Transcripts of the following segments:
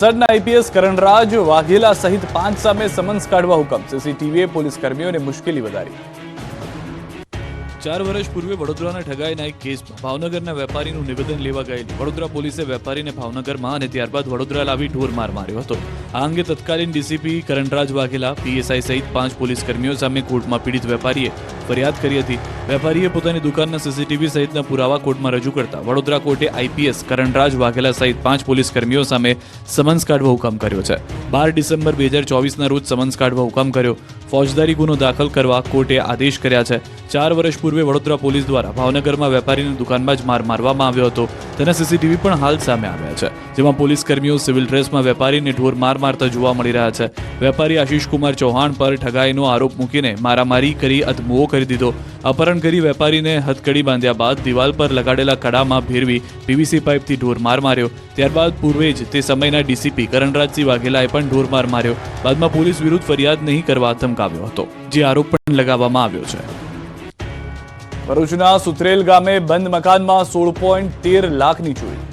સરના IPS Karanraj Vaghela સહિત 5 સામે summons કાઢવા હુકમ. સીસીટીવીએ પોલીસ કર્મીઓને મુશ્કેલી વધારી. 4 વર્ષ પૂર્વે વડોદરાના ઠગાઈના એક કેસમાં ભાવનગરના વેપારીનું નિવેદન લેવા ગયેલી વડોદરા પોલીસે વેપારીને ભાવનગરમાં અને ત્યારબાદ વડોદરા લાવી ઢોરમાર માર્યો હતો. આ અંગે તત્કાલીન ડીસીપી કરણરાજ વાઘેલા, પીએસઆઈ સહિત 5 પોલીસ કર્મીઓ સામે કોર્ટમાં પીડિત વેપારીએ ફરિયાદ કરી હતી. વેપારીએ પોતાની દુકાનના સીસીટીવી સહિતના પુરાવા કોર્ટમાં રજૂ કરતા વડોદરા કોર્ટે આઈપીએસ કરણરાજ વાઘેલા સહિત 5 પોલીસ કર્મીઓ સામે સમન્સ કાઢવા હુકમ કર્યો છે. 12 ડિસેમ્બર 2024ના રોજ સમન્સ કાઢવા હુકમ કર્યો. ફોજદારી ગુનો દાખલ કરવા કોર્ટે આદેશ કર્યા છે. 4 વર્ષ પૂર્વે વડોદરા પોલીસ દ્વારા ભાવનગરમાં વેપારીની દુકાનમાં જ માર મારવામાં આવ્યો હતો. તેના સીસીટીવી પણ હાલ સામે આવ્યા છે, જેમાં પોલીસ કર્મીઓ સિવિલ ડ્રેસમાં વેપારીને ઢોર માર મારતા જોવા મળી રહ્યા છે. વેપારી આશિષ કુમાર ચૌહાણ પર ઠગાઈનો આરોપ મૂકીને મારામારી કરી અધમુઓ કરી દીધો. અપહરણ કરી વેપારીને હથકડી બાંધ્યા બાદ દિવાલ પર લગાડેલા કડામાં ભેરવી પીવીસી પાઇપથી ઢોર માર માર્યો. ત્યારબાદ પૂર્વે જ તે સમયના ડીસીપી કરણરાજસિંહ વાઘેલાએ પણ ઢોર માર માર્યો. બાદમાં પોલીસ વિરુદ્ધ ફરિયાદ નહીં કરવા ધમકાવ્યો હતો, જે આરોપ પણ લગાવવામાં આવ્યો છે. ભરૂચના સુત્રેલ ગામે બંધ મકાનમાં 16.13 લાખની ચોરી.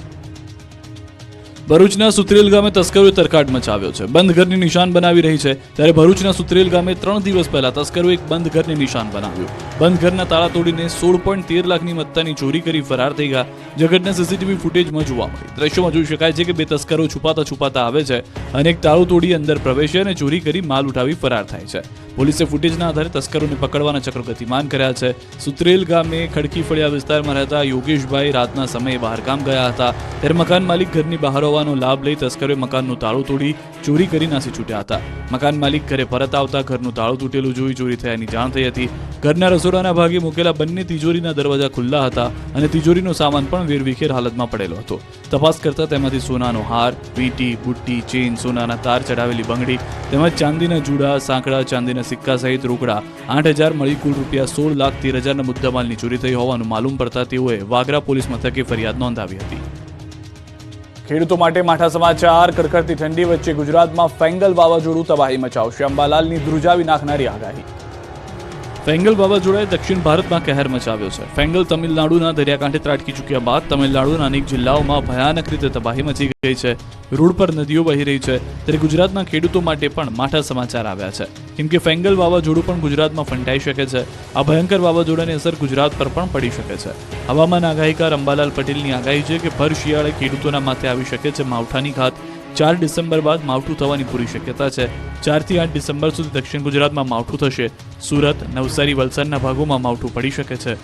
ભરૂચના સુત્રેલ ગામે તસ્કરોએ તરખાટ મચાવ્યો છે. બંધ ઘરની નિશાન બનાવી રહી છે, ત્યારે ભરૂચના સુત્રેલ ગામે 3 દિવસ પહેલા તસ્કરોએ એક બંધ ઘરને નિશાન બનાવ્યું. બંધ ઘરના તાળા તોડીને 16.13 લાખની મત્તાની ચોરી કરી ફરાર થઈ ગયા. જગતના સીસીટીવી ફૂટેજમાં જોવા મળી. દ્રશ્યોમાં જોઈ શકાય છે કે 2 તસ્કરો છુપાતા આવે છે અને એક તાળું તોડી અંદર પ્રવેશે અને ચોરી કરી માલ ઉઠાવી ફરાર થાય છે. પોલીસે ફૂટેજના આધારે તસ્કરોને પકડવાના ચક્રો ગતિમાન કર્યા છે. સુત્રેલ ગામે ખડકી ફળિયા વિસ્તારમાં રહેતા યોગેશભાઈ રાતના સમયે બહારગામ ગયા હતા, ત્યારે મકાન માલિક ઘરની બહાર હોવાનો લાભ લઈ તસ્કરોએ મકાનનું તાળું તોડી ચોરી કરી નાસી છૂટ્યા હતા. મકાન માલિક ઘરે પરત આવતા ઘરનું તાળું તૂટેલું જોઈ ચોરી થયાની જાણ થઈ હતી. ઘરના રસોડાના ભાગે મૂકેલા બંને તિજોરીના દરવાજા ખુલ્લા હતા અને તિજોરીનો સામાન પણ વેરવિખેર હાલતમાં પડેલો હતો. તપાસ કરતા તેમાંથી સોનાનો હાર, વીંટી, બુટ્ટી, ચેઇન, સોનાના તાર ચડાવેલી બંગડી તેમજ ચાંદીના જુડા, સાંકડા, ચાંદીના સિક્કા સહિત રોકડા 8,000 મળી કુલ રૂપિયા 16,13,000ના મુદ્દામાલની ચોરી થઈ હોવાનું માલુમ પડતા તેઓએ વાગરા પોલીસ મથકે ફરિયાદ નોંધાવી હતી. ખેડૂતો માટે માઠા સમાચાર. કડકડતી ઠંડી વચ્ચે ગુજરાતમાં ફેંગલ વાવાઝોડું તબાહી મચાવશે. અંબાલાલની ધ્રુજાવી નાખનારી આગાહી. ફેંગલ વાવાઝોડાએ દક્ષિણ ભારતમાં કહેર મચાવ્યો છે. ફેંગલ તમિલનાડુના દરિયાકાંઠે ત્રાટકી ચૂક્યા બાદ તમિલનાડુના અનેક જિલ્લાઓમાં ભયાનક રીતે તબાહી મચી ગઈ છે. રોડ પર નદીઓ વહી રહી છે, ત્યારે ગુજરાતના ખેડૂતો માટે પણ માઠા સમાચાર આવ્યા છે, કેમ કે ફેંગલ વાવાઝોડું પણ ગુજરાતમાં ફંટાઈ શકે છે. આ ભયંકર વાવાઝોડાની અસર ગુજરાત પર પણ પડી શકે છે. હવામાન આગાહીકાર અંબાલાલ પટેલની આગાહી છે કે ભર શિયાળે ખેડૂતોના માથે આવી શકે છે માવઠાની ઘાત. 4 ડિસેમ્બર બાદ માવઠું થવાની પૂરી શક્યતા છે. 4 થી 8 ડિસેમ્બર સુધી દક્ષિણ ગુજરાતમાં માવઠું થશે. સુરત, નવસારી, વલસાડના ભાગોમાં માવઠું પડી શકે છે.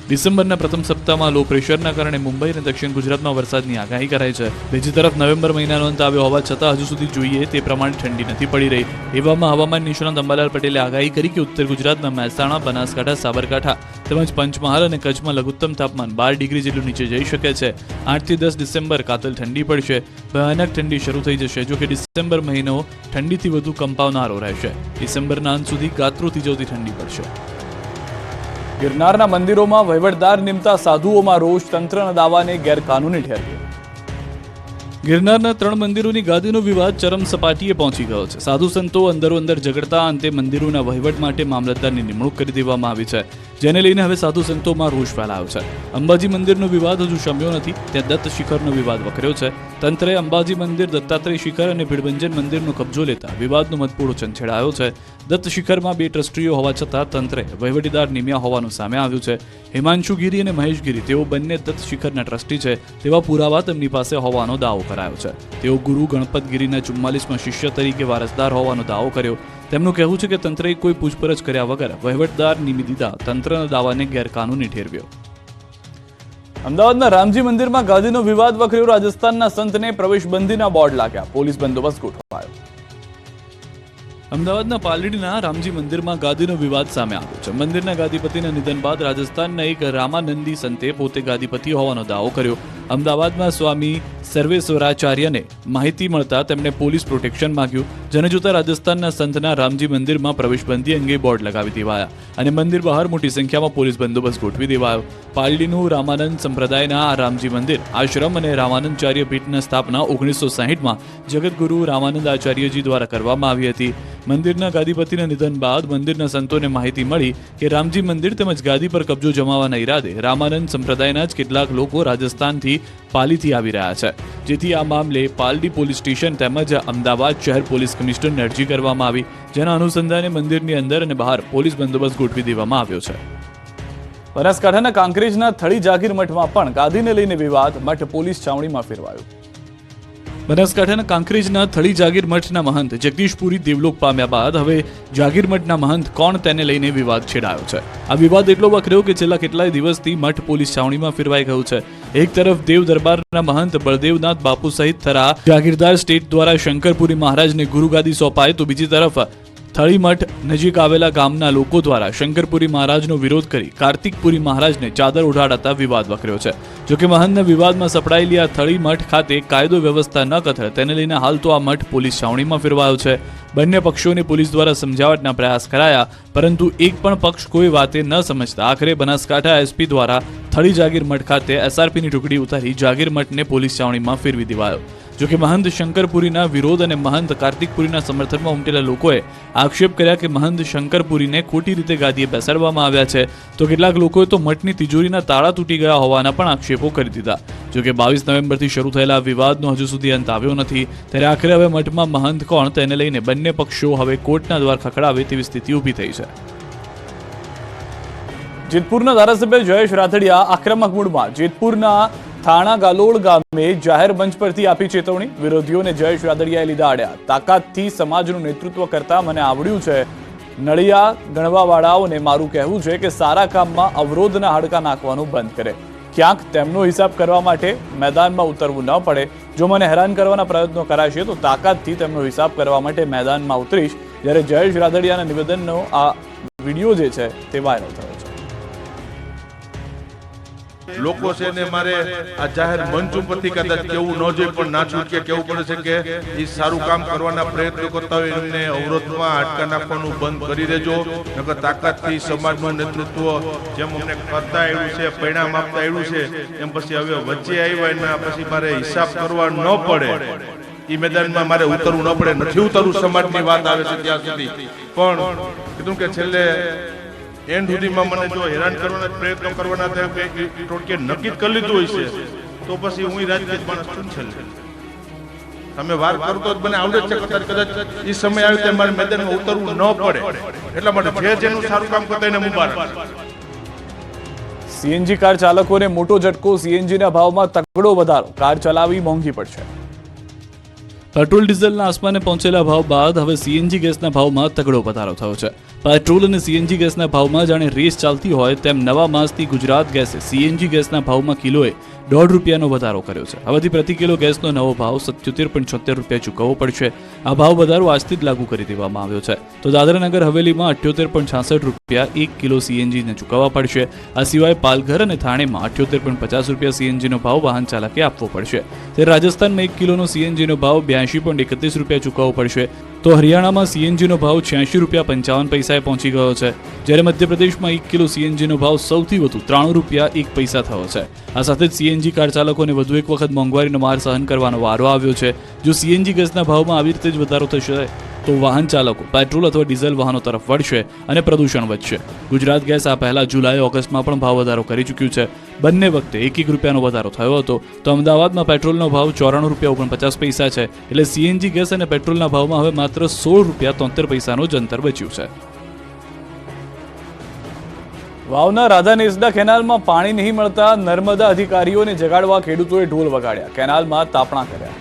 ડિસેમ્બરના પ્રથમ સપ્તાહમાં લો પ્રેશરના કારણે મુંબઈ અને દક્ષિણ ગુજરાતમાં વરસાદની આગાહી કરાઈ છે. બીજી તરફ નવેમ્બર મહિનાનો અંત આવ્યો હોવા છતાં હજુ સુધી જોઈએ તે પ્રમાણે ઠંડી નથી પડી રહી. એવામાં હવામાન નિષ્ણાત અંબાલાલ પટેલે આગાહી કરી કે ઉત્તર ગુજરાતના મહેસાણા, બનાસકાંઠા, સાબરકાંઠા તેમજ પંચમહાલ અને કચ્છમાં લઘુત્તમ તાપમાન 12 ડિગ્રી જેટલું નીચે જઈ શકે છે. 8 થી 10 ડિસેમ્બર કાતલ ઠંડી પડશે. ભયાનક ઠંડી શરૂ થઈ જશે. જો કે ડિસેમ્બર મહિનો ઠંડીથી વધુ કંપાવનારો રહેશે. ડિસેમ્બરના અંત સુધી ગાત્રો થીજવતી ઠંડી પડશે. ગિરનારના મંદિરોમાં વહીવટદાર નિમતા સાધુઓમાં રોષ. તંત્રના દાવાને ગેરકાનૂની ઠેરવ્યો. ગિરનારના 3 મંદિરોની ગાદીનો વિવાદ ચરમ સપાટીએ પહોંચી ગયો છે. સાધુ સંતો અંદરોઅંદર ઝઘડતા અંતે મંદિરોના વહીવટ માટે મામલતદારની નિમણૂક કરી દેવામાં આવી છે, જેને લઈને હવે સાધુ સંતોમાં રોષ ફેલાયો છે. અંબાજી મંદિરનો વિવાદ હજુ શમ્યો નથી, ત્યાં દત્ત શિખરનો વિવાદ વકર્યો છે. તંત્રે અંબાજી મંદિર, દત્તાત્રેય શિખર અને ભીડભંજન મંદિરનો કબજો લેતા વિવાદનો મતપૂડો છંછેડાયો છે. દત્ત શિખરમાં 2 ટ્રસ્ટીઓ હોવા છતાં તંત્રે વહીવટીદાર નિમ્યા હોવાનું સામે આવ્યું છે. હિમાંશુ ગીરી અને મહેશ ગીરી, તેઓ બંને દત્ત શિખરના ટ્રસ્ટી છે તેવા પુરાવા તેમની પાસે હોવાનો દાવો કરાયો છે. તેઓ ગુરુ ગણપત ગીરીના 44માં શિષ્ય તરીકે વારસદાર હોવાનો દાવો કર્યો. તેમનું કહેવું છે કે તંત્રએ કોઈ પૂછપરછ કર્યા વગર વહીવટદાર નિમી દીધા તંત્રના દાવાને ગેરકાનૂની ઠેરવ્યો. અમદાવાદના રામજી મંદિરમાં ગાદીનો વિવાદ વકર્યો. રાજસ્થાનના સંતને પ્રવેશબંધીના બોર્ડ લાગ્યા. પોલીસ બંદોબસ્ત ગોઠવાયો. અમદાવાદના પાલડીના રામજી મંદિરમાં ગાદીનો વિવાદ સામે આવ્યો છે. મંદિરના ગાદીપતિના નિધન બાદ રાજસ્થાનના એક રામાનંદી સંતે પોતે ગાદીપતિ હોવાનો દાવો કર્યો. અમદાવાદમાં સ્વામી સર્વેશ્વરાચાર્યને માહિતી મળતા તેમણે પોલીસ પ્રોટેક્શન માંગ્યું, જેને જોતા રાજસ્થાનના સંતના રામજી મંદિરમાં પ્રવેશબંધી અંગે બોર્ડ લગાવી દેવાયા અને મંદિર બહાર મોટી સંખ્યામાં પોલીસ બંદોબસ્ત ગોઠવી દેવાયો. પાલડીનું રામાનંદ સંપ્રદાયના આ રામજી મંદિર આશ્રમ અને રામાનંદાચાર્ય પીઠની સ્થાપના 1960માં જગતગુરુ રામાનંદ આચાર્યજી દ્વારા કરવામાં આવી હતી. મંદિરના ગાદીપતિના નિધન બાદ મંદિરના સંતોને માહિતી મળી કે રામજી મંદિર તેમજ ગાદી પર કબજો જમાવવાના ઈરાદે રામાનંદ સંપ્રદાયના જ કેટલાક લોકો રાજસ્થાનથી પાલીથી આવી રહ્યા છે. જેથી આ મામલે પાલડી પોલીસ સ્ટેશન તેમજ અમદાવાદ શહેર પોલીસ કમિશનરને અરજી કરવામાં આવી, જેના અનુસંધાને મંદિરની અંદર અને બહાર પોલીસ બંદોબસ્ત ગોઠવી દેવામાં આવ્યો છે. બનાસકાંઠાના કાંકરેજના થળી જાગીર મઠમાં પણ ગાદીને લઈને વિવાદ, મઠ પોલીસ છાવણીમાં ફેરવાયો. બનાસકાંઠાના કાંકરેજના થળી જાગીર મઠના મહંત જગદીશપુરી દેવલોક પામ્યા બાદ હવે જાગીર મઠના મહંત કોણ તેને લઈને વિવાદ છેડાયો છે. આ વિવાદ એટલો વકર્યો કે છેલ્લા કેટલાય દિવસથી મઠ પોલીસ છાવણીમાં ફેરવાઈ ગયું છે. એક તરફ દેવ દરબારના મહંત બળદેવનાથ બાપુ સહિત થરા જાગીરદાર સ્ટેટ દ્વારા શંકરપુરી મહારાજને ગુરુગાદી સોંપાય, તો બીજી તરફ થળી મઠ નજીક આવેલા ગામના લોકો દ્વારા શંકરપુરી મહારાજનો વિરોધ કરી કાર્તિકપુરી મહારાજને ચાદર ઉડાડતા વિવાદ વકર્યો છે. જોકે મહંતના વિવાદમાં સપડાયેલી આ થળી મઠ ખાતે કાયદો વ્યવસ્થા ન કથળે તેને લઈને હાલ તો આ મઠ પોલીસ છાવણીમાં ફેરવાયો છે. બંને પક્ષોને પોલીસ દ્વારા સમજાવટના પ્રયાસ કરાયા, પરંતુ એક પણ પક્ષ કોઈ વાતે ન સમજતા આખરે બનાસકાંઠા એસપી દ્વારા થળી જાગીર મઠ ખાતે એસઆરપીની ટુકડી ઉતારી જાગીર મઠને પોલીસ છાવણીમાં ફેરવી દેવાયો. જોકે મહંત શંકરપુરીના વિરોધ અને મહંત કાર્તિકપુરીના સમર્થનમાં ઉમટેલા લોકોએ આક્ષેપ કર્યા કે મહંત શંકરપુરીને ખોટી રીતે ગાદીએ બેસાડવામાં આવ્યા છે, તો કેટલાક લોકોએ તો મઠની તિજોરીના તાળા તૂટી ગયા હોવાના પણ આક્ષેપો કરી દીધા. જોકે 22 નવેમ્બરથી શરૂ થયેલા વિવાદનો હજુ સુધી અંત આવ્યો નથી, ત્યારે આખરે હવે મઠમાં મહંત કોણ તેને લઈને બંને પક્ષો હવે કોર્ટના દ્વાર ખખડાવે તેવી સ્થિતિ ઊભી થઈ છે. જેતપુરના ધારાસભ્ય જયેશ રાથડિયા આક્રમક મૂડમાં જેતપુરના થાણા ગાલોડ ગામે જાહેર મંચ પરથી આપી ચેતવણી. વિરોધીઓને જયેશ રાદડિયાએ લીધા આડ્યા. તાકાતથી સમાજનું નેતૃત્વ કરતા મને આવડ્યું છે. નળિયા ગણવાવાળાઓને મારું કહેવું છે કે સારા કામમાં અવરોધના હાડકા નાખવાનું બંધ કરે. ક્યાંક તેમનો હિસાબ કરવા માટે મેદાનમાં ઉતરવું ન પડે. જો મને હેરાન કરવાના પ્રયત્નો કરાશે તો તાકાતથી તેમનો હિસાબ કરવા માટે મેદાનમાં ઉતરીશ. જ્યારે જયેશ રાદડિયાના નિવેદનનો આ વિડીયો જે છે તે વાયરલ થયો છે. લોકો છે ને મારે આ જાહેર મંચ ઉપરથી કદાચ કેવું ન જોઈએ, પણ ના છૂટકે કેવું પડે છે કે એ સારું કામ કરવાના પ્રયત્નો કરતા હોય એમને અવરોધમાં હાડકા નાખવાનું બંધ કરી દેજો. નકર તાકાતથી સમાજનું નેતૃત્વ જેમ અમને કરતા આવ્યું છે, પરિણામ આપતા આવ્યું છે, એમ પછી હવે વચ્ચે આવ્યા એના પછી મારે હિસાબ કરવા ન પડે, એ મેદાનમાં મારે ઉતરવું ન પડે. નથી ઉતરવું સમાજની વાત આવે છે ત્યાં સુધી, પણ કીધું કે છેલ્લે એન્ડ સુધીમાં મને જો હેરાન કરવાના પ્રયત્નો કરવાના થાય ટોટકે નક્કી કરી લીધું હોય છે, તો પછી હું રાજકીય માણસ છું છેલ્લે. તમે વાર કરતો જ મને આવડે છે, કદાચ એ સમય આવે ત્યારે મારે મેદાનમાં ઉતરવું ન પડે. એટલા માટે જે જેનું સારું કામ કરતા એને મુબારક. સીએનજી કાર ચાલકોને મોટો ઝટકો. સીએનજીના ભાવમાં તગડો વધારો. કાર ચલાવવી મોંઘી પડશે. પેટ્રોલ ડીઝલના આસમાને પહોંચેલા ભાવ બાદ હવે સીએનજી ગેસના ભાવમાં તગડો વધારો થયો છે. પેટ્રોલ અને સીએનજી ગેસના ભાવમાં જાણે રેસ ચાલતી હોય તેમ નવા માસથી ગુજરાત ગેસે સીએનજી ગેસના ભાવમાં કિલોએ ₹1.5 વધારો કર્યો છે. હવેથી પ્રતિ કિલો ગેસનો નવો ભાવ ₹77.76 ચૂકવવો પડશે. આ ભાવ વધારો આજથી જ લાગુ કરી દેવામાં આવ્યો છે. તો દાદરાનગર હવેલીમાં ₹78.66 1 કિલો સીએનજીને ચૂકવવા પડશે. આ સિવાય પાલઘર અને થાણેમાં ₹78.50 સીએનજીનો ભાવ વાહન ચાલકે આપવો પડશે. ત્યારે રાજસ્થાનમાં 1 કિલોનો સીએનજીનો ભાવ ₹82.31 ચૂકવવો પડશે. તો હરિયાણામાં સીએનજીનો ભાવ ₹86.55 પહોંચી ગયો છે. જ્યારે મધ્યપ્રદેશમાં 1 કિલો સીએનજીનો ભાવ સૌથી વધુ ₹93.01 થયો છે. આ સાથે જ સીએનજી કાર ચાલકોને વધુ એક વખત મોંઘવારીનો માર સહન કરવાનો વારો આવ્યો છે. જો સીએનજી ગેસના ભાવમાં આવી રીતે જ વધારો થશે તો વાહન ચાલકો પેટ્રોલ અથવા ડીઝલ વાહનો તરફ વળશે અને પ્રદૂષણ વધશે. ગુજરાત ગેસ આ પહેલા જુલાઈ ઓગસ્ટમાં પણ ભાવ વધારો કરી ચૂક્યું છે. બંને વખતે ₹1 વધારો થયો હતો. તો અમદાવાદમાં પેટ્રોલનો ભાવ ₹94.49 છે. એટલે સીએનજી ગેસ અને પેટ્રોલના ભાવમાં હવે માત્ર ₹16.73 જ અંતર બચ્યું છે. વાવના રાધા નેસડા કેનાલમાં પાણી નહીં મળતા નર્મદા અધિકારીઓને જગાડવા ખેડૂતોએ ઢોલ વગાડ્યા. કેનાલમાં તાપણા કર્યા.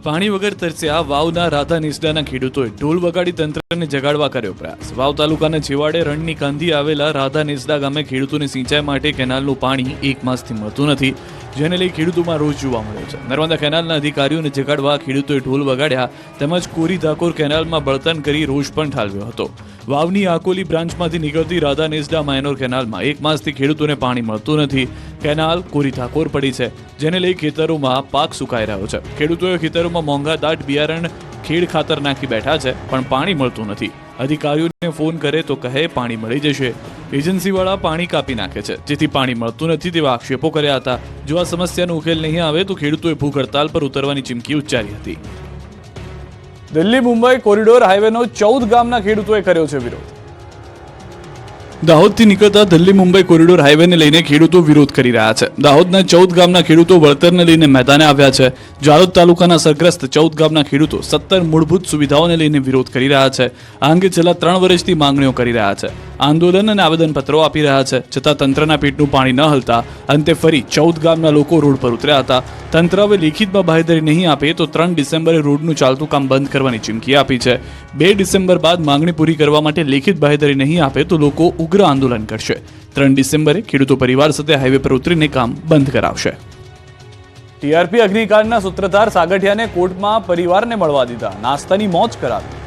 પાણી વગર તરસ્યા વાવના રાધા નેસડાના ખેડૂતોએ ઢોલ વગાડી તંત્રને જગાડવા કર્યો પ્રયાસ. વાવ તાલુકાના છેવાડે રણની કાંધી આવેલા રાધા નેસડા ગામે ખેડૂતોને સિંચાઈ માટે કેનાલનું પાણી 1 માસથી મળતું નથી, જેને લઈ ખેડૂતોમાં રોષ જોવા મળ્યો છે. નર્મદા કેનાલના અધિકારીઓને જગાડવા ખેડૂતોએ ઢોલ વગાડ્યા તેમજ કોરી ધાકોર કેનાલમાં બળતણ કરી રોષ પણ ઠાલવ્યો હતો. વાવની આકોલી બ્રાન્ચમાંથી નીકળતી રાધા નેસડા માયનોર કેનાલમાં 1 માસથી ખેડૂતોને પાણી મળતું નથી. કેનાલ કોરી ધાકોર પડી છે, જેને લઈ ખેતરોમાં પાક સુકાઈ રહ્યો છે. ખેડૂતોએ ખેતરોમાં મોંઘા દાટ બિયારણ ખેડ ખાતર નાખી બેઠા છે, પણ પાણી મળતું નથી. અધિકારીઓને ફોન કરે તો કહે પાણી મળી જશે. એજન્સીવાળા પાણી કાપી નાખે છે, જેથી પાણી મળતું નથી તેવા આક્ષેપો કર્યા હતા. જો આ સમસ્યાનો ઉકેલ નહીં આવે તો ખેડૂતોએ ભૂખ હડતાલ પર ઉતરવાની ચીમકી ઉચ્ચારી હતી. દિલ્હી મુંબઈ કોરિડોર હાઈવેનો 14 ગામના ખેડૂતોએ કર્યો છે વિરોધ. દાહોદથી નીકળતા દિલ્હી મુંબઈ કોરિડોર હાઈવેને લઈને ખેડૂતો વિરોધ કરી રહ્યા છે. દાહોદના 14 ગામના ખેડૂતો વળતરને લઈને મેદાને આવ્યા છે. જાલોદ તાલુકાના અસરગ્રસ્ત 14 ગામના ખેડૂતો 17 મૂળભૂત સુવિધાઓને લઈને વિરોધ કરી રહ્યા છે. આ અંગે છેલ્લા 3 વર્ષથી માંગણીઓ કરી રહ્યા છે. આંદોલન અને આવેદનપત્રો આપી રહ્યા છે. છતાં તંત્રના પેટનું પાણી ન હલતા અંતે ફરી 14 ગામના લોકો રોડ પર ઉતર્યા હતા. તંત્ર હવે લેખિતમાં બાંહેધરી નહીં આપે તો 3 ડિસેમ્બરે રોડનું ચાલતું કામ બંધ કરવાની ચીમકી આપી છે. 2 ડિસેમ્બર બાદ માંગણી પૂરી કરવા માટે લેખિત બાંહેધરી નહીં આપે તો લોકો ઉગ્ર આંદોલન કરશે. 3 ડિસેમ્બરે ખેડૂતો પરિવાર સાથે હાઈવે પર ઉતરીને કામ બંધ કરાવશે. ટીઆરપી અગ્નિકાંડના સૂત્રધાર સાગઠિયાને કોર્ટમાં પરિવારને મળવા દીધા, નાસ્તાની મોજ કરાવી.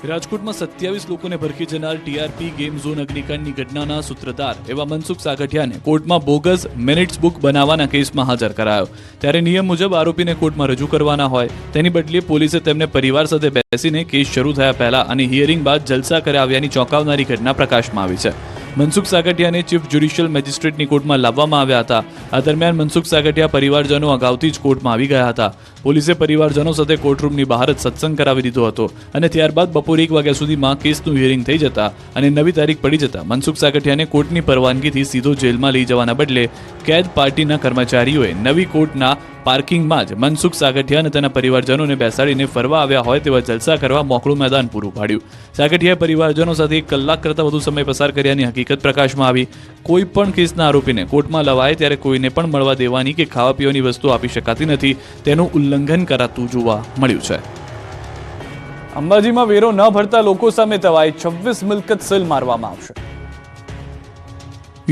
રાજકોટમાં 27 લોકોને ભરખી જનાર ટીઆરપી ગેમ ઝોન અગ્નિકાંડની ઘટનાના સૂત્રધાર એવા મનસુખ સાગઠિયાને કોર્ટમાં બોગસ મિનિટ્સ બુક બનાવવાના કેસમાં હાજર કરાયો. ત્યારે નિયમ મુજબ આરોપીને કોર્ટમાં રજૂ કરવાના હોય તેની બદલે પોલીસે તેમને પરિવાર સાથે બેસીને કેસ શરૂ થયા પહેલા અને હિયરિંગ બાદ જલસા કરાવ્યાની ચોંકાવનારી ઘટના પ્રકાશમાં આવી છે. મનસુખ સાગઠિયાને ચીફ જ્યુડિશિયલ મેજિસ્ટ્રેટની કોર્ટમાં લાવવામાં આવ્યા હતા. આ દરમિયાન મનસુખ સાગઠિયા પરિવારજનો અગાઉથી જ કોર્ટમાં આવી ગયા હતા. પોલીસે પરિવારજનો સાથે કોર્ટરૂમની બહાર જ સત્સંગ કરાવી દીધો હતો અને ત્યારબાદ બપોરે 1 વાગ્યા સુધીમાં કેસનું હિયરિંગ થઈ જતા અને નવી તારીખ પડી જતા મનસુખ સાગઠિયાને કોર્ટની પરવાનગીથી સીધો જેલમાં લઈ જવાના બદલે કેદ પાર્ટીના કર્મચારીઓએ નવી કોર્ટના પાર્કિંગમાં જ મનસુખ સાગઠિયા અને તેના પરિવારજનોને બેસાડીને ફરવા આવ્યા હોય તેવા જલસા કરવા મોકળું મેદાન પૂરું પાડ્યું. સાગઠિયાએ પરિવારજનો સાથે 1 કલાક કરતાં વધુ સમય પસાર કર્યાની હકીકત પ્રકાશમાં આવી. કોઈ પણ કેસના આરોપીને કોર્ટમાં લવાય ત્યારે કોઈને પણ મળવા દેવાની કે ખાવા પીવાની વસ્તુ આપી શકાતી નથી, તેનું ઉલ્લંઘન કરાતું જોવા મળ્યું છે. અંબાજીમાં વેરો ન ભરતા લોકો સામે તવાઈ 26 મિલકત સીલ મારવામાં આવશે.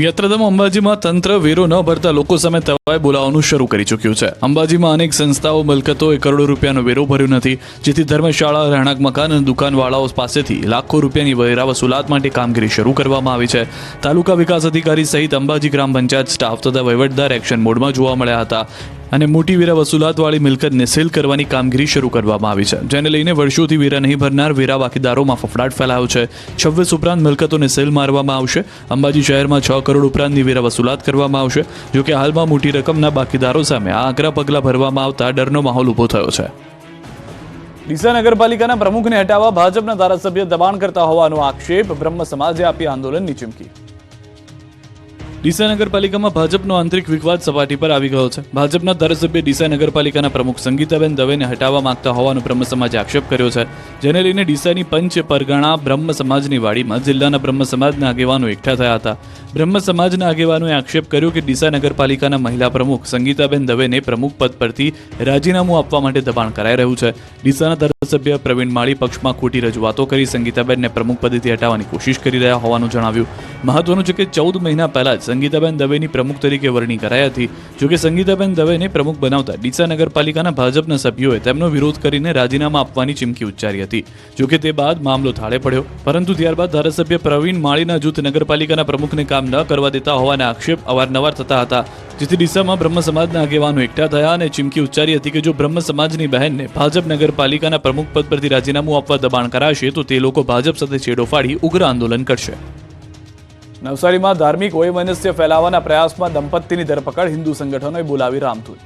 યાત્રાધામ અંબાજીમાં તંત્ર વેરો ન ભરતા લોકો સામે તવાઈ બોલાવવાનું શરૂ કરી ચૂક્યું છે. અંબાજીમાં અનેક સંસ્થાઓ મિલકતોએ કરોડો રૂપિયાનો વેરો ભર્યો નથી, જેથી ધર્મશાળા, રહેણાંક મકાન અને દુકાનવાળાઓ પાસેથી લાખો રૂપિયાની વેરા વસૂલાત માટે કામગીરી શરૂ કરવામાં આવી છે. તાલુકા વિકાસ અધિકારી સહિત અંબાજી ગ્રામ પંચાયત સ્ટાફ તથા વહીવટદાર એક્શન મોડમાં જોવા મળ્યા હતા અને મોટી વેરા વસૂલાતવાળી મિલકતને સીલ કરવાની કામગીરી શરૂ કરવામાં આવી છે, જેને લઈને વર્ષોથી વેરા નહીં ભરનાર વેરા બાકીદારોમાં ફફડાટ ફેલાયો છે. 26 ઉપરાંત મિલકતોને સીલ મારવામાં આવશે. અંબાજી શહેરમાં 6 કરોડ ઉપરાંતની વેરા વસૂલાત કરવામાં આવશે. જોકે હાલમાં મોટી રકમના બાકીદારો સામે આ આકરા પગલાં ભરવામાં આવતા ડરનો માહોલ ઊભો થયો છે. ડીસા નગરપાલિકાના પ્રમુખને હટાવવા ભાજપના ધારાસભ્ય દબાણ કરતા હોવાનો આક્ષેપ, બ્રહ્મ સમાજે આપી આંદોલનની ચીમકી. ડીસા નગરપાલિકામાં ભાજપનો આંતરિક વિવાદ સપાટી પર આવી ગયો છે. ભાજપના ધારાસભ્ય ડીસા નગરપાલિકાના પ્રમુખ સંગીતાબેન દવેને હટાવવા માંગતા હોવાનો બ્રહ્મ સમાજે આક્ષેપ કર્યો છે, જેને લઈને ડીસાની પંચ પરગણા બ્રહ્મ સમાજની વાડીમાં જિલ્લાના બ્રહ્મ સમાજના આગેવાનો એકઠા થયા હતા. બ્રહ્મ સમાજના આગેવાનોએ આક્ષેપ કર્યો કે ડીસા નગરપાલિકાના મહિલા પ્રમુખ સંગીતાબેન દવેને પ્રમુખ પદ પરથી રાજીનામું આપવા માટે દબાણ કરાઈ રહ્યું છે. ડીસાના ધારાસભ્ય પ્રવીણ માળી પક્ષમાં ખોટી રજૂઆતો કરી સંગીતાબેનને પ્રમુખ પદેથી હટાવવાની કોશિશ કરી રહ્યા હોવાનું જણાવ્યું. મહત્વનું છે કે 14 મહિના પહેલા જ સંગીતાબેન દવેની પ્રમુખ તરીકે વરણી કરાઈ હતી. જોકે સંગીતાબેન દવેને પ્રમુખ બનાવતા ડીસા નગરપાલિકાના ભાજપના સભ્યોએ તેમનો વિરોધ કરીને રાજીનામા આપવાની ચીમકી ઉચ્ચારી હતી. જોકે તે બાદ મામલો થાળે પડ્યો, પરંતુ ત્યારબાદ ધારાસભ્ય પ્રવીણ માળીના જૂથ નગરપાલિકાના પ્રમુખને કામ ન કરવા દેતા હોવાના આક્ષેપ અવારનવાર થતા હતા, જેથી ડીસામાં બ્રહ્મ સમાજના આગેવાનો એકઠા થયા અને ચીમકી ઉચ્ચારી હતી કે જો બ્રહ્મ સમાજની બહેનને ભાજપ નગરપાલિકાના પ્રમુખ પદ પરથી રાજીનામું આપવા દબાણ કરાશે તો તે લોકો ભાજપ સાથે છેડો ફાડી ઉગ્ર આંદોલન કરશે. નવસારીમાં ધાર્મિક વૈમનસ્ય ફેલાવવાના પ્રયાસમાં દંપતીની ધરપકડ, હિન્દુ સંગઠનોએ બોલાવી રામધૂન.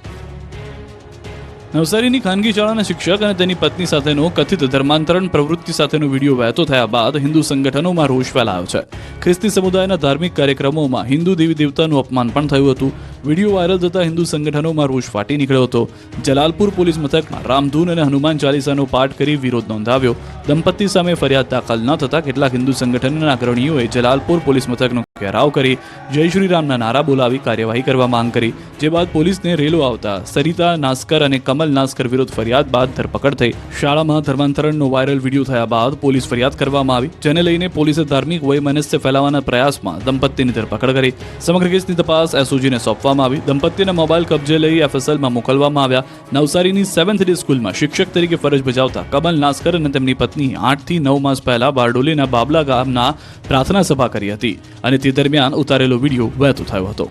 નવસારીની ખાનગી શાળાના શિક્ષક અને તેની પત્ની સાથેનો કથિત ધર્માંતરણ પ્રવૃત્તિ સાથેનો વિડીયો વહેતો થયા બાદ હિન્દુ સંગઠનોમાં રોષ ફેલાયો છે. ખ્રિસ્તી સમુદાયના ધાર્મિક કાર્યક્રમોમાં હિન્દુ દેવી દેવતાનું અપમાન પણ થયું હતું. વિડીયો વાયરલ થતા હિન્દુ સંગઠનોમાં રોષ ફાટી નીકળ્યો હતો. જલાલપુર પોલીસ મથકમાં રામધૂન અને હનુમાન ચાલીસાનો પાઠ કરી વિરોધ નોંધાવ્યો. દંપતી સામે ફરિયાદ દાખલ ન થતા કેટલાક હિન્દુ સંગઠનના અગ્રણીઓએ જલાલપુર પોલીસ મથકનો ઘેરાવ કરી જય શ્રી રામના નારા બોલાવી કાર્યવાહી કરવા માંગ કરી, જે બાદ પોલીસને રેલો આવતા સરિતા નાસ્કર અને કમલ નાસ્કર વિરુદ્ધ ફરિયાદ બાદ ધરપકડ થઈ. શાળામાં ધર્માંતરણનો વાયરલ વિડીયો થયા બાદ પોલીસ ફરિયાદ કરવામાં આવી, જેને લઈને પોલીસે ધાર્મિક વૈમનસ્ય ફેલાવવાના પ્રયાસમાં દંપતીની ધરપકડ કરી. સમગ્ર કેસની તપાસ એસઓજીને સોંપવામાં આવી. દંપતીના મોબાઈલ કબજે લઈ એફએસએલમાં મોકલવામાં આવ્યા. નવસારીની 7th ડે સ્કૂલમાં શિક્ષક તરીકે ફરજ બજાવતા કમલ નાસ્કર અને તેમની પત્ની 8 થી 9 માસ પહેલા બારડોલીના બાબલા ગામના પ્રાર્થના સભા કરી હતી અને તે દરમિયાન ઉતારેલો વિડીયો વહેતો થયો હતો.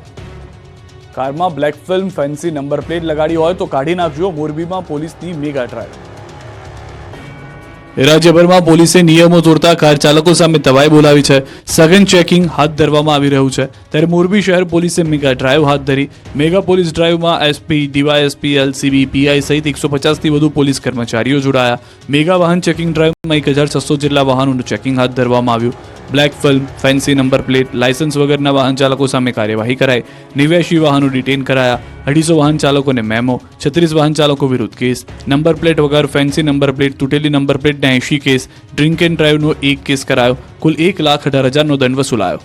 કારમાં black film fancy number plate લગાડી હોય તો કાઢી નાખજો, મોરબીમાં પોલીસની મેગા ડ્રાઈવ. રાજ્યભરમાં પોલીસે નિયમો તોડતા કાર ચાલકો સામે તવાઈ બોલાવી છે. સઘન ચેકિંગ હાથ ધરવામાં આવી રહ્યું છે. ત્યારે મોરબી શહેર પોલીસે મેગા ડ્રાઈવ હાથ ધરી. મેગા પોલીસ ડ્રાઈવમાં એસપી, ડીવાયએસપી, એલસીબી, પીઆઈ સહિત 150 થી વધુ પોલીસ કર્મચારીઓ જોડાયા. મેગા વાહન ચેકિંગ ડ્રાઈવમાં 1600 જેટલા વાહનોનું ચેકિંગ હાથ ધરવામાં આવ્યું. Black film, fancy number plate, licence વગરના વાહન ચાલકો સામે કાર્યવાહી કરાઈ, 89 વાહનો ડિટેન કરાયા, 250 વાહન ચાલકોને મેમો, 36 વાહન ચાલકો વિરુદ્ધ કેસ, નંબર પ્લેટ વગર, ફેન્સી નંબર પ્લેટ, તૂટેલી નંબર પ્લેટના 80 કેસ, ડ્રિંક એન્ડ ડ્રાઈવનો 1 કેસ કરાયો, કુલ 1,18,000નો દંડ વસૂલાયો.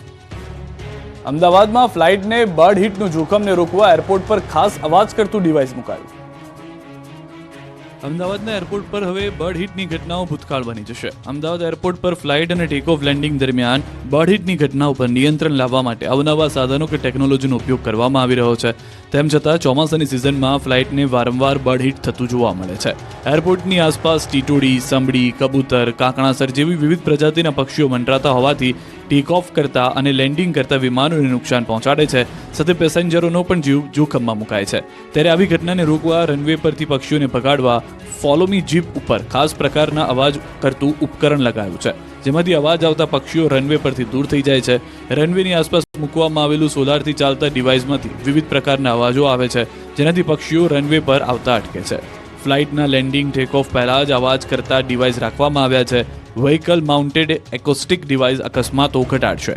અમદાવાદમાં ફ્લાઇટને બર્ડ હિટનું જોખમને રોકવા એરપોર્ટ પર ખાસ અવાજ કરતું ડિવાઇસ મુકાયું. અમદાવાદના એરપોર્ટ પર હવે બર્ડ હિટની ઘટનાઓ ભૂતકાળ બની જશે. અમદાવાદ એરપોર્ટ પર ફ્લાઇટ અને ટેક ઓફ લેન્ડિંગ દરમિયાન બર્ડ હિટની ઘટનાઓ પર નિયંત્રણ લાવવા માટે અવનવા સાધનો કે ટેકનોલોજીનો ઉપયોગ કરવામાં આવી રહ્યો છે. તેમ છતાં ચોમાસાની સિઝનમાં ફ્લાઇટને વારંવાર બર્ડ હિટ થતું જોવા મળે છે. એરપોર્ટની આસપાસ ટીટોડી, સમડી, કબૂતર, કાંકણાસર જેવી વિવિધ પ્રજાતિના પક્ષીઓ મંડરાતા હોવાથી ટેક ઓફ કરતા અને લેન્ડિંગ કરતા વિમાનોને નુકસાન પહોંચાડે છે, સાથે પેસેન્જરોનો પણ જીવ જોખમમાં મુકાય છે. ત્યારે આવી ઘટનાને રોકવા રનવે પરથી પક્ષીઓને ભગાડવા ફોલો મી જીપ ઉપર ખાસ પ્રકારના અવાજ કરતું ઉપકરણ લગાવ્યું છે, જેમાંથી અવાજ આવતા પક્ષીઓ રનવે પરથી દૂર થઈ જાય છે. રનવેની આસપાસ મૂકવામાં આવેલું સોલારથી ચાલતા ડિવાઇસમાંથી વિવિધ પ્રકારના અવાજો આવે છે, જેનાથી પક્ષીઓ રનવે પર આવતા અટકે છે. ફ્લાઇટના લેન્ડિંગ ટેક ઓફ પહેલા જ અવાજ કરતા ડિવાઇસ રાખવામાં આવ્યા છે. વ્હીકલ માઉન્ટેડ એકોસ્ટિક ડિવાઇસ અકસ્માતો ઘટાડશે.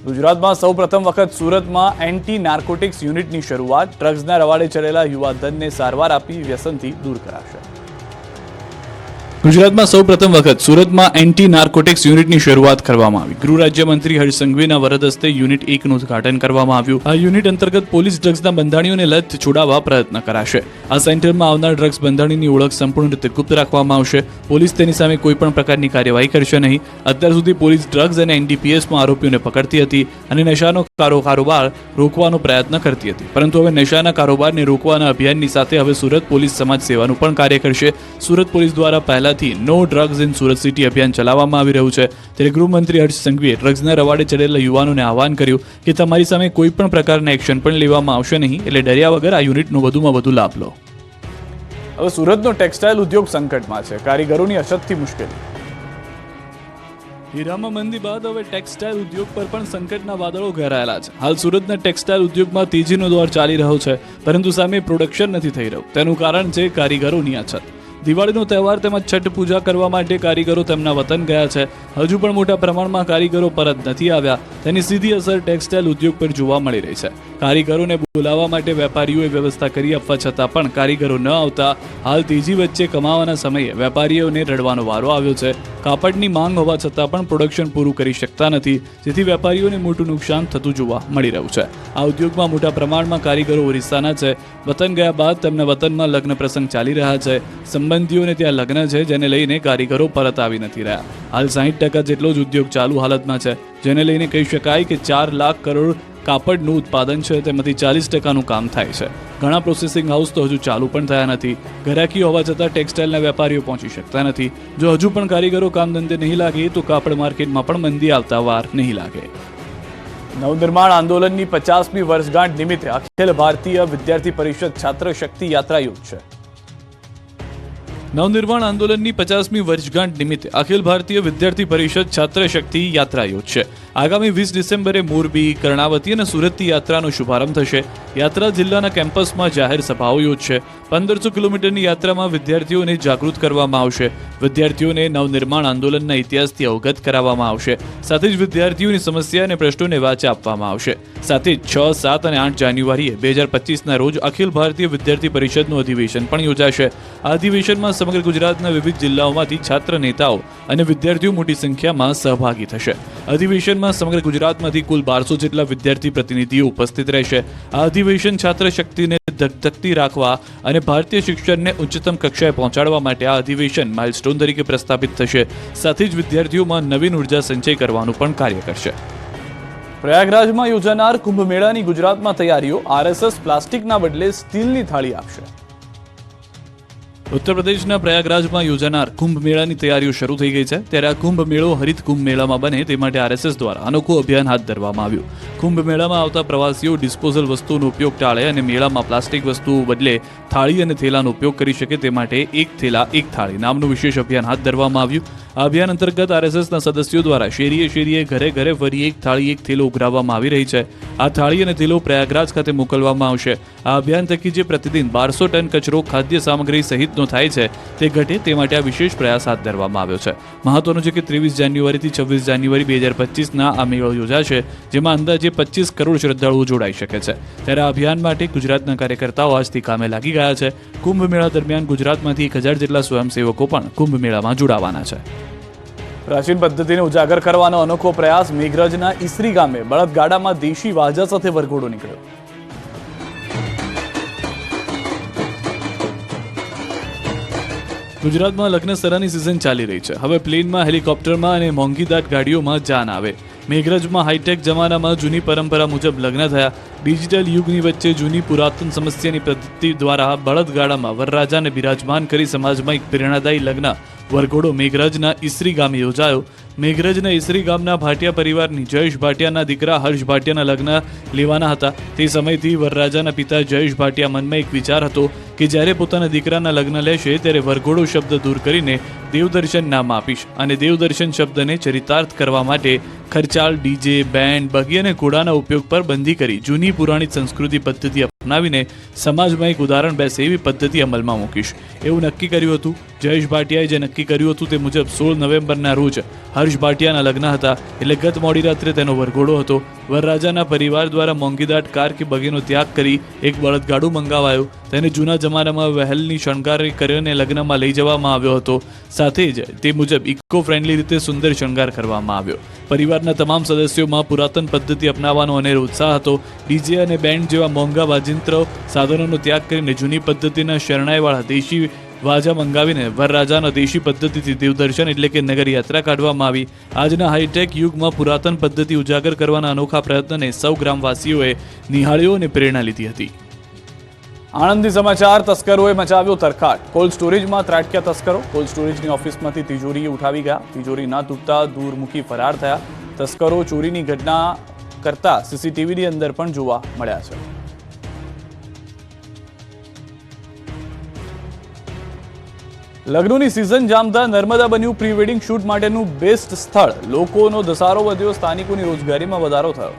ગુજરાતમાં સૌ પ્રથમ વખત સુરતમાં એન્ટી નાર્કોટિક્સ યુનિટની શરૂઆત. ડ્રગ્સના રવાડે ચડેલા યુવાધનને સારવાર આપી વ્યસનથી દૂર કરાશે. ગુજરાતમાં સૌ પ્રથમ વખત સુરતમાં એન્ટી નાર્કોટિક્સ યુનિટની શરૂઆત કરવામાં આવી. ગૃહ રાજ્યમંત્રી હર્ષ સંઘવીના વરદ હસ્તે યુનિટ 1નું ઉદ્ઘાટન કરવામાં આવ્યું. આ યુનિટ અંતર્ગત પોલીસ ડ્રગ્સના બંધાણીઓને લત છોડાવવા પ્રયત્ન કરાશે. આ સેન્ટરમાં આવનાર ડ્રગ્સ બંધાણીની ઓળખ સંપૂર્ણ રીતે ગુપ્ત રાખવામાં આવશે. પોલીસ તેની સામે કોઈપણ પ્રકારની કાર્યવાહી કરશે નહીં. અત્યાર સુધી પોલીસ ડ્રગ્સ અને એનડીપીએસમાં આરોપીઓને પકડતી હતી અને નશાનો કારોબાર રોકવાનો પ્રયત્ન કરતી હતી, પરંતુ હવે નશાના કારોબારને રોકવાના અભિયાનની સાથે હવે સુરત પોલીસ સમાજ સેવાનું પણ કાર્ય કરશે. સુરત પોલીસ દ્વારા પહેલાથી no drugs in Surat city અભિયાન ચલાવવામાં આવી રહ્યું છે. ત્યારે ગૃહમંત્રી હર્ષ સંઘવીએ ડ્રગ્સના રવાડે ચડેલા યુવાનોને આહવાન કર્યું કે તમારી સામે કોઈ પણ પ્રકારના એક્શન પણ લેવામાં આવશે નહીં, એટલે ડર્યા વગર આ યુનિટનો વધુમાં વધુ લાભ લો. હવે સુરતનો ટેક્સટાઇલ ઉદ્યોગ સંકટમાં છે. કારીગરોની અછતથી મુશ્કેલી. હીરામાં મંદી બાદ હવે ટેક્સટાઇલ ઉદ્યોગ પર પણ સંકટના વાદળો ઘેરાયેલા છે. હાલ સુરતના ટેક્સટાઇલ ઉદ્યોગમાં તેજીનો દોર ચાલી રહ્યો છે, પરંતુ સામે પ્રોડક્શન નથી થઈ રહ્યું. તેનું કારણ છે કારીગરોની અછત. દિવાળીનો તહેવાર તેમજ છઠ પૂજા કરવા માટે કારીગરો તેમના વતન ગયા છે. હજુ પણ મોટા પ્રમાણમાં કારીગરો પરત નથી આવ્યા. તેની સીધી અસર ટેક્સટાઇલ ઉદ્યોગ પર જોવા મળી રહી છે. કારીગરોને બોલાવવા માટે વેપારીઓએ વ્યવસ્થા કરી આપવા છતાં પણ કારીગરો ન આવતા હાલ તેજી વચ્ચે કમાવાના સમયે વેપારીઓને રડવાનો વારો આવ્યો છે. કાપડની માંગ હોવા છતાં પણ પ્રોડક્શન પૂરું કરી શકતા નથી, જેથી વેપારીઓને મોટું નુકસાન થતું જોવા મળી રહ્યું છે. આ ઉદ્યોગમાં મોટા પ્રમાણમાં કારીગરો ઓરિસ્સાના છે. વતન ગયા બાદ તેમના વતનમાં લગ્ન પ્રસંગ ચાલી રહ્યા છે. સંબંધીઓને ત્યાં લગ્ન છે, જેને લઈને કારીગરો પરત આવી નથી રહ્યા. હાલ 60% જેટલો જ ઉદ્યોગ ચાલુ હાલતમાં છે, જેને લઈને કહી શકાય કે 4 લાખ કરોડ કાપડનું ઉત્પાદન છે, તેમાંથી 40%નું કામ થાય છે. ઘણા પ્રોસેસિંગ હાઉસ તો હજુ ચાલુ પણ થયા નથી. ઘરાકી હોવા છતાં ટેક્સટાઇલના વેપારીઓ પહોંચી શકતા નથી. જો હજુ પણ કારીગરો કામ ધંધે નહીં લાગે તો કાપડ માર્કેટમાં પણ મંદી આવતા વાર નહીં લાગે. નવનિર્માણ આંદોલનની 50મી વર્ષગાંઠ નિમિત્તે અખિલ ભારતીય વિદ્યાર્થી પરિષદ છાત્ર શક્તિ યાત્રા યોજશે. નવનિર્માણ આંદોલનની 50મી વર્ષગાંઠ નિમિત્તે અખિલ ભારતીય વિદ્યાર્થી પરિષદ છાત્ર શક્તિ યાત્રા યોજશે. આગામી 20 ડિસેમ્બરે મોરબી, કર્ણાવતી અને સુરતથી યાત્રાનો શુભારંભ થશે. યાત્રા જિલ્લાના કેમ્પસમાં જાહેર સભાઓ યોજશે. 1500 કિલોમીટરની યાત્રામાં વિદ્યાર્થીઓને જાગૃત કરવામાં આવશે. વિદ્યાર્થીઓને નવનિર્માણ આંદોલનના ઇતિહાસથી અવગત કરાવવામાં આવશે. સાથે જ વિદ્યાર્થીઓની સમસ્યા અને પ્રશ્નોને વાચા આપવામાં આવશે. સાથે 6, 7 અને 8 જાન્યુઆરીએ 2025ના રોજ અખિલ ભારતીય વિદ્યાર્થી પરિષદનું અધિવેશન પણ યોજાશે. આ અધિવેશનમાં સમગ્ર ગુજરાતના વિવિધ જિલ્લાઓમાંથી છાત્ર નેતાઓ અને વિદ્યાર્થીઓ મોટી સંખ્યામાં સહભાગી થશે. અધિવેશનમાં સમગ્ર ગુજરાતમાંથી કુલ 1200 જેટલા વિદ્યાર્થી પ્રતિનિધિઓ ઉપસ્થિત રહેશે. આ અધિવેશન છાત્ર શક્તિને ધગધગતી રાખવા અને ભારતીય શિક્ષણને ઉચ્ચતમ કક્ષાએ પહોંચાડવા માટે આ અધિવેશન માઇલસ્ટોન તરીકે પ્રસ્થાપિત થશે. સાથે જ વિદ્યાર્થીઓમાં નવીન ઉર્જા સંચય કરવાનું પણ કાર્ય કરશે. પ્રયાગરાજમાં યોજાનાર કુંભ મેળાની ગુજરાતમાં તૈયારીઓ. આરએસએસ પ્લાસ્ટિકના બદલે સ્ટીલની થાળી આપશે. ઉત્તર પ્રદેશના પ્રયાગરાજમાં યોજાનાર કુંભ મેળાની તૈયારીઓ શરૂ થઈ ગઈ છે. ત્યારે આ કુંભ મેળો હરિત કુંભ મેળામાં બને તે માટે આરએસએસ દ્વારા અનોખું અભિયાન હાથ ધરવામાં આવ્યું. કુંભ મેળામાં આવતા પ્રવાસીઓ ડિસ્પોઝલ વસ્તુઓનો ઉપયોગ ટાળે અને મેળામાં પ્લાસ્ટિક વસ્તુઓ બદલે થાળી અને થેલાનો ઉપયોગ કરી શકે તે માટે એક થેલા એક થાળી નામનું વિશેષ અભિયાન હાથ ધરવામાં આવ્યું. આ અભિયાન અંતર્ગત આરએસએસના સદસ્યો દ્વારા શેરીએ શેરીએ ઘરે ઘરે ફરી એક થાળી એક થેલો ઉઘરાવવામાં આવી રહી છે. આ થાળી અને થેલો પ્રયાગરાજ ખાતે મોકલવામાં આવશે. આ અભિયાન થકી જે પ્રતિદિન 1200 ટન કચરો, ખાદ્ય સામગ્રી સહિતનો રીતનો થાય છે તે ઘટે તે માટે આ વિશેષ પ્રયાસ હાથ ધરવામાં આવ્યો છે. મહત્વનું છે કે 23 જાન્યુઆરીથી 26 જાન્યુઆરી 2025ના આ મેળો યોજાશે, જેમાં અંદાજે 25 કરોડ શ્રદ્ધાળુઓ જોડાઈ શકે છે. ત્યારે આ અભિયાન માટે ગુજરાતના કાર્યકર્તાઓ આજથી કામે લાગી ગયા છે. કુંભ મેળા દરમિયાન ગુજરાતમાંથી 1000 જેટલા સ્વયંસેવકો પણ કુંભ મેળામાં જોડાવાના છે. પ્રાચીન પદ્ધતિને ઉજાગર કરવાનો અનોખો પ્રયાસ. મેઘરજના ઈસરી ગામે બળદગાડામાં દેશી વાજા સાથે વરઘોડો નીકળ્યો. ગુજરાતમાં લગ્નસરાની સિઝન ચાલી રહી છે. હવે પ્લેનમાં, હેલિકોપ્ટરમાં અને મોંઘીદાટ ગાડીઓમાં જાન આવે. મેઘરજમાં હાઈટેક જમાનામાં જૂની પરંપરા મુજબ લગ્ન થયા. ડિજિટલ યુગની વચ્ચે જૂની પુરાતન સમસ્યાની પદ્ધતિ દ્વારા બળદગાડામાં વરરાજાને બિરાજમાન કરી સમાજમાં એક પ્રેરણાદાયી લગ્ન વરઘોડો મેઘરજના ઈસરી ગામે યોજાયો. મેઘરજના ઈસરી ગામના ભાટિયા પરિવારની જયેશ ભાટિયાના દીકરા હર્ષ ભાટિયાના લગ્ન લેવાના હતા. તે સમયથી વરરાજાના પિતા જયેશ ભાટિયા મનમાં એક વિચાર હતો કે જ્યારે પોતાના દીકરાના લગ્ન લેશે ત્યારે વરઘોડો શબ્દ દૂર કરીને દેવદર્શન નામ આપીશ અને દેવદર્શન શબ્દને ચરિતાર્થ કરવા માટે ખર્ચાળ, ડીજે, બેન્ડ, બગી અને ઘોડાના ઉપયોગ પર બંધી કરી જૂની પુરાણી સંસ્કૃતિ પદ્ધતિ અપનાવીને સમાજમાં એક ઉદાહરણ બેસે એવી પદ્ધતિ અમલમાં મૂકીશ એવું નક્કી કર્યું હતું. જયેશ ભાટિયાએ જે નક્કી કર્યું હતું તે મુજબ 16 નવેમ્બરના રોજ હર્ષ ભાટિયાના લગ્ન હતા, એટલે ગત મોડી રાત્રે તેનો વરઘોડો હતો. વરરાજાના પરિવાર દ્વારા મોંઘીદાટ કાર કે બગીનો ત્યાગ કરી એક બળદગાડું મંગાવાયું. તેને જૂના જમાનામાં વહેલની શણગાર કરીને લગ્નમાં લઈ જવામાં આવ્યો હતો. સાથે જ તે મુજબ ઇકો ફ્રેન્ડલી રીતે સુંદર શણગાર કરવામાં આવ્યો. પરિવારના તમામ સદસ્યોમાં પુરાતન પદ્ધતિ અપનાવવાનો અનેરો ઉત્સાહ હતો. ડીજે અને બેન્ડ જેવા મોંઘા વાજિંત્ર સાધનોનો ત્યાગ કરીને જૂની પદ્ધતિના શરણાઈવાળા દેશી વાજા મંગાવીને વરરાજાના દેશી પદ્ધતિથી દેવદર્શન એટલે કે નગર યાત્રા કાઢવામાં આવી. આજના હાઈટેક યુગમાં પુરાતન પદ્ધતિ ઉજાગર કરવાના અનોખા પ્રયત્નને સૌ ગ્રામવાસીઓએ નિહાળ્યો અને પ્રેરણા લીધી હતી. આણંદથી સમાચાર. તસ્કરોએ મચાવ્યો તરખાટ. કોલ્ડ સ્ટોરેજમાં ત્રાટક્યા તસ્કરો. કોલ્ડ સ્ટોરેજની ઓફિસમાંથી તિજોરી ઉઠાવી ગયા. તિજોરી ના તૂટતા દૂર મૂકી ફરાર થયા. તસ્કરો ચોરીની ઘટના કરતા સીસીટીવીની અંદર પણ જોવા મળ્યા છે. લગ્નોની સિઝન જામતા નર્મદા બન્યું પ્રી વેડિંગ શૂટ માટેનું બેસ્ટ સ્થળ. લોકોનો ધસારો વધ્યો, સ્થાનિકોની રોજગારીમાં વધારો થયો.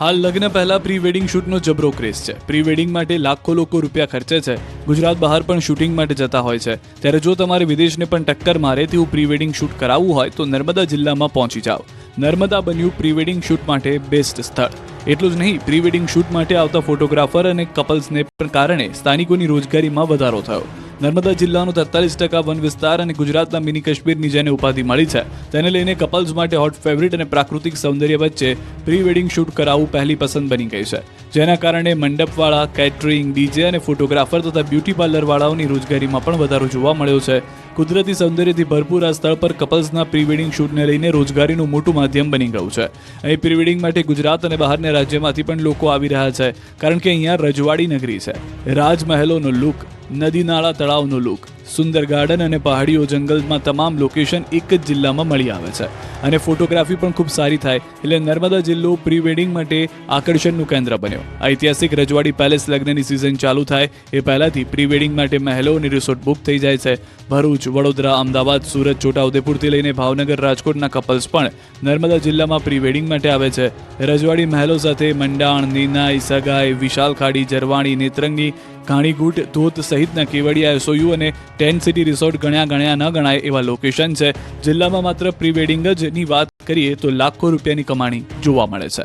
હાલ લગ્ન પહેલા પ્રી વેડિંગ શૂટનો જબરો ક્રેઝ છે. પ્રી વેડિંગ માટે લાખો લોકો રૂપિયા ખર્ચે છે. ગુજરાત બહાર પણ શૂટિંગ માટે જતા હોય છે. ત્યારે જો તમારે વિદેશને પણ ટક્કર મારે તેવું પ્રી વેડિંગ શૂટ કરાવવું હોય તો નર્મદા જિલ્લામાં પહોંચી જાઓ. નર્મદા બન્યું પ્રી વેડિંગ શૂટ માટે બેસ્ટ સ્થળ. એટલું જ નહીં, પ્રી વેડિંગ શૂટ માટે આવતા ફોટોગ્રાફર અને કપલ્સને પણ કારણે સ્થાનિકોની રોજગારીમાં વધારો થયો. નર્મદા જિલ્લાનો 43% વન વિસ્તાર અને ગુજરાતના મિની કાશ્મીરની જેને ઉપાધિ મળી છે તેને લઈને કપલ્સ માટે હોટ ફેવરિટ અને પ્રાકૃતિક સૌંદર્ય વચ્ચે પ્રી વેડિંગ શૂટ કરાવવું પહેલી પસંદ બની ગઈ છે. જેના કારણે મંડપવાળા, કેટરિંગ, ડીજે અને ફોટોગ્રાફર તથા બ્યુટી પાર્લરવાળાઓની રોજગારીમાં પણ વધારો જોવા મળ્યો છે. કુદરતી સૌંદર્યથી ભરપૂર આ સ્થળ પર કપલ્સના પ્રી વેડિંગ શૂટને લઈને રોજગારીનું મોટું માધ્યમ બની ગયું છે. અહીં પ્રી વેડિંગ માટે ગુજરાત અને બહારના રાજ્યમાંથી પણ લોકો આવી રહ્યા છે, કારણ કે અહીંયા રજવાડી નગરી છે. રાજમહેલોનો લુક, નદી નાળા તળાવનો લુક, સુંદર ગાર્ડન અને પહાડીઓ, જંગલમાં તમામ લોકેશન એક જ જિલ્લામાં મળી આવે છે અને ફોટોગ્રાફી પણ ખૂબ સારી થાય એટલે નર્મદા જિલ્લો પ્રી વેડિંગ માટે આકર્ષણનું કેન્દ્ર બન્યો. ઐતિહાસિક રજવાડી પેલેસ લગ્નની સિઝન ચાલુ થાય એ પહેલાથી પ્રી વેડિંગ માટે મહેલો અને રિસોર્ટ બુક થઈ જાય છે. ભરૂચ, વડોદરા, અમદાવાદ, સુરત, છોટાઉદેપુરથી લઈને ભાવનગર, રાજકોટના કપલ્સ પણ નર્મદા જિલ્લામાં પ્રી વેડિંગ માટે આવે છે. રજવાડી મહેલો સાથે મંડાણ, નીનાઈ, સગાઈ, વિશાલ ખાડી, જરવાણી, નેત્રંગી, ઘાણીગુટ, ધોત સહિતના કેવડિયા, એસઓયુ અને 10 સિટી રિસોર્ટ ગણ્યા ન ગણાય એવા લોકેશન છે. જિલ્લામાં માત્ર પ્રી વેડિંગ જ ની વાત કરીએ તો લાખો રૂપિયાની કમાણી જોવા મળે છે.